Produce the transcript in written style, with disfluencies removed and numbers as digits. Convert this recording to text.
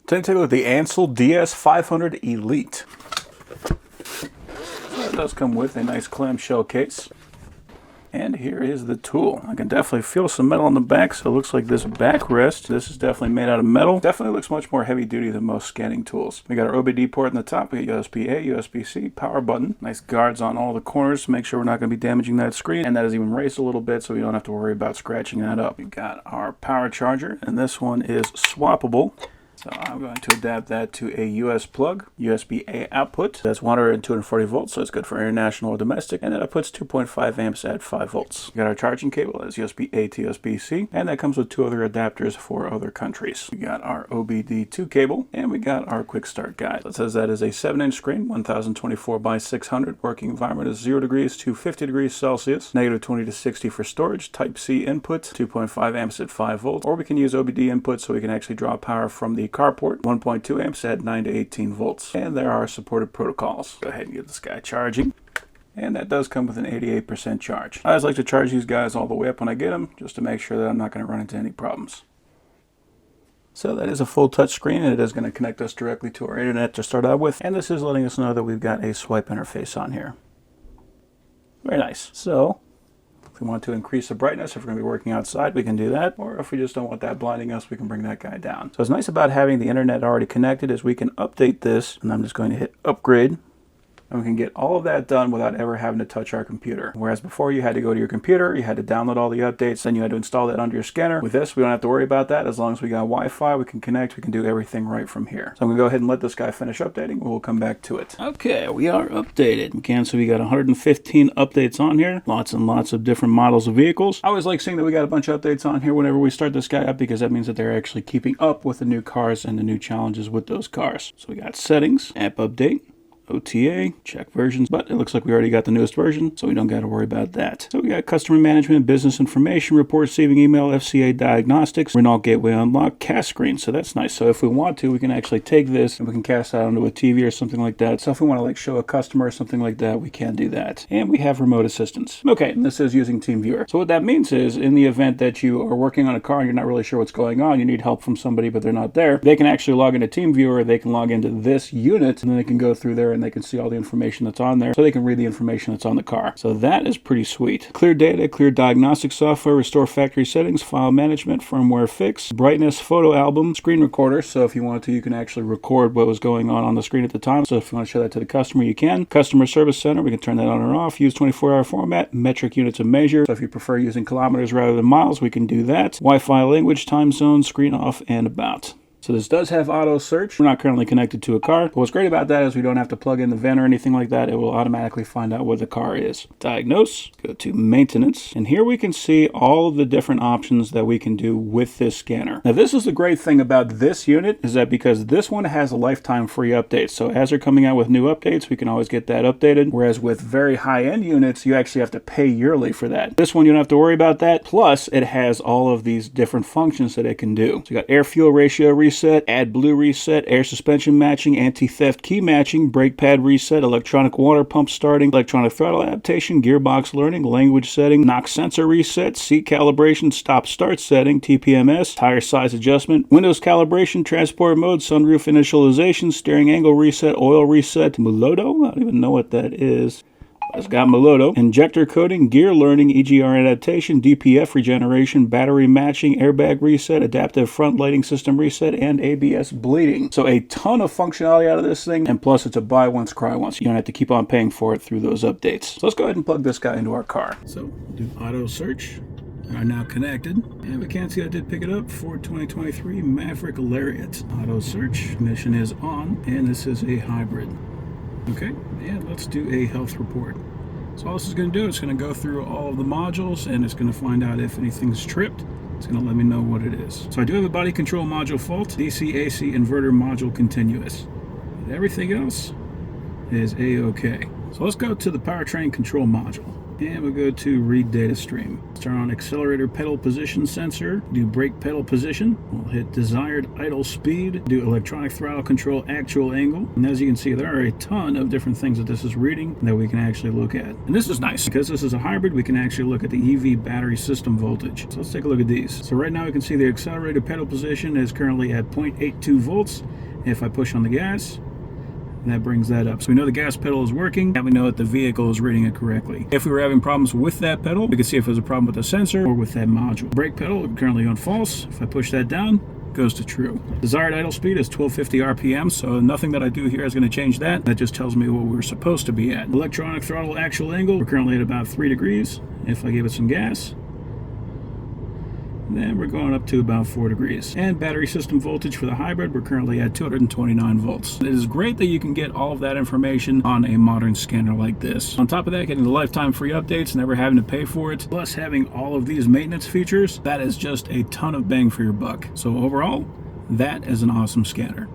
Today, take a look at the ANCEL DS500 Elite. So it does come with a nice clamshell case. And here is the tool. I can definitely feel some metal on the back, so it looks like this backrest. This is definitely made out of metal. Definitely looks much more heavy duty than most scanning tools. We got our OBD port in the top. We got USB-A, USB-C, power button. Nice guards on all the corners to make sure we're not going to be damaging that screen. And that is even raised a little bit, so we don't have to worry about scratching that up. We got our power charger, and this one is swappable. So I'm going to adapt that to a US plug, USB-A output. That's 100 and 240 volts, so it's good for international or domestic. And then it puts 2.5 amps at 5 volts. We got our charging cable, that's USB-A to USB-C. And that comes with 2 other adapters for other countries. We got our OBD2 cable, and we got our quick start guide. It says that is a 7-inch screen, 1024 by 600. Working environment is 0 degrees to 50 degrees Celsius. Negative 20 to 60 for storage. Type-C input, 2.5 amps at 5 volts. Or we can use OBD input so we can actually draw power from the carport, 1.2 amps at 9 to 18 volts. And there are supported protocols. Go ahead and get this guy charging. And that does come with an 88% charge. I always like to charge these guys all the way up when I get them, just to make sure that I'm not going to run into any problems. So that is a full touch screen, and it is going to connect us directly to our internet to start out with. And this is letting us know that we've got a swipe interface on here. Very nice. So if we want to increase the brightness, if we're going to be working outside, we can do that. Or if we just don't want that blinding us, we can bring that guy down. So what's nice about having the internet already connected is we can update this, and I'm just going to hit upgrade. And we can get all of that done without ever having to touch our computer. Whereas before you had to go to your computer, you had to download all the updates, then you had to install that onto your scanner. With this, we don't have to worry about that. As long as we got Wi-Fi, we can connect, we can do everything right from here. So I'm gonna go ahead and let this guy finish updating. We'll come back to it. Okay, we are updated. Again, so we got 115 updates on here. Lots and lots of different models of vehicles. I always like seeing that we got a bunch of updates on here whenever we start this guy up, because that means that they're actually keeping up with the new cars and the new challenges with those cars. So we got settings, app update, OTA, check versions, but it looks like we already got the newest version, so we don't got to worry about that. So we got customer management, business information, report receiving email, FCA diagnostics, Renault Gateway unlock, cast screen. So that's nice. So if we want to, we can actually take this and we can cast that onto a TV or something like that. So if we want to like show a customer or something like that, we can do that. And we have remote assistance. Okay, and this is using TeamViewer. So what that means is, in the event that you are working on a car and you're not really sure what's going on, you need help from somebody but they're not there, they can actually log into TeamViewer, they can log into this unit, and then they can go through there and they can see all the information that's on there, so they can read the information that's on the car. So that is pretty sweet. Clear data, clear diagnostic software, restore factory settings, file management, firmware fix, brightness, photo album, screen recorder. So if you want to, you can actually record what was going on the screen at the time. So if you want to show that to the customer, you can. Customer service center, we can turn that on or off. Use 24-hour format, metric units of measure. So if you prefer using kilometers rather than miles, we can do that. Wi-Fi language, time zone, screen off and about. So this does have auto search. We're not currently connected to a car. But what's great about that is we don't have to plug in the VIN or anything like that. It will automatically find out where the car is. Diagnose, go to maintenance, and here we can see all of the different options that we can do with this scanner. Now this is the great thing about this unit, is that because this one has a lifetime free update. So as they're coming out with new updates, we can always get that updated. Whereas with very high-end units, you actually have to pay yearly for that. This one, you don't have to worry about that. Plus, it has all of these different functions that it can do. So you got air fuel ratio reset, AdBlue reset, air suspension matching, anti-theft key matching, brake pad reset, electronic water pump starting, electronic throttle adaptation, gearbox learning, language setting, knock sensor reset, seat calibration, stop start setting, TPMS, tire size adjustment, windows calibration, transport mode, sunroof initialization, steering angle reset, oil reset, Muloto, I don't even know what that is. It's got Muloto, injector coding, gear learning, EGR adaptation, DPF regeneration, battery matching, airbag reset, adaptive front lighting system reset, and ABS bleeding. So a ton of functionality out of this thing, and plus it's a buy once, cry once. You don't have to keep on paying for it through those updates. So let's go ahead and plug this guy into our car. So do auto search. Are now connected, and we can see I did pick it up for 2023 Maverick Lariat. Auto search, ignition is on, and this is a hybrid. Okay, and let's do a health report. So all this is going to do is going to go through all of the modules, and it's going to find out if anything's tripped. It's going to let me know what it is. So I do have a body control module fault, DC AC inverter module continuous. And everything else is A-OK. So let's go to the powertrain control module. And we'll go to read data stream. Turn on accelerator pedal position sensor, do brake pedal position. We'll hit desired idle speed, do electronic throttle control actual angle. And as you can see, there are a ton of different things that this is reading that we can actually look at. And this is nice because this is a hybrid. We can actually look at the EV battery system voltage. So let's take a look at these. So right now we can see the accelerator pedal position is currently at 0.82 volts. If I push on the gas, that brings that up. So we know the gas pedal is working, and we know that the vehicle is reading it correctly. If we were having problems with that pedal, we could see if there's a problem with the sensor or with that module. Brake pedal currently on false. If I push that down, it goes to true. Desired idle speed is 1250 RPM, so nothing that I do here is going to change that. That just tells me what we're supposed to be at. Electronic throttle actual angle, we're currently at about 3 degrees. If I give it some gas, then we're going up to about 4 degrees. And battery system voltage for the hybrid, we're currently at 229 volts. It is great that you can get all of that information on a modern scanner like this. On top of that, getting the lifetime free updates, never having to pay for it, plus having all of these maintenance features, that is just a ton of bang for your buck. So overall, that is an awesome scanner.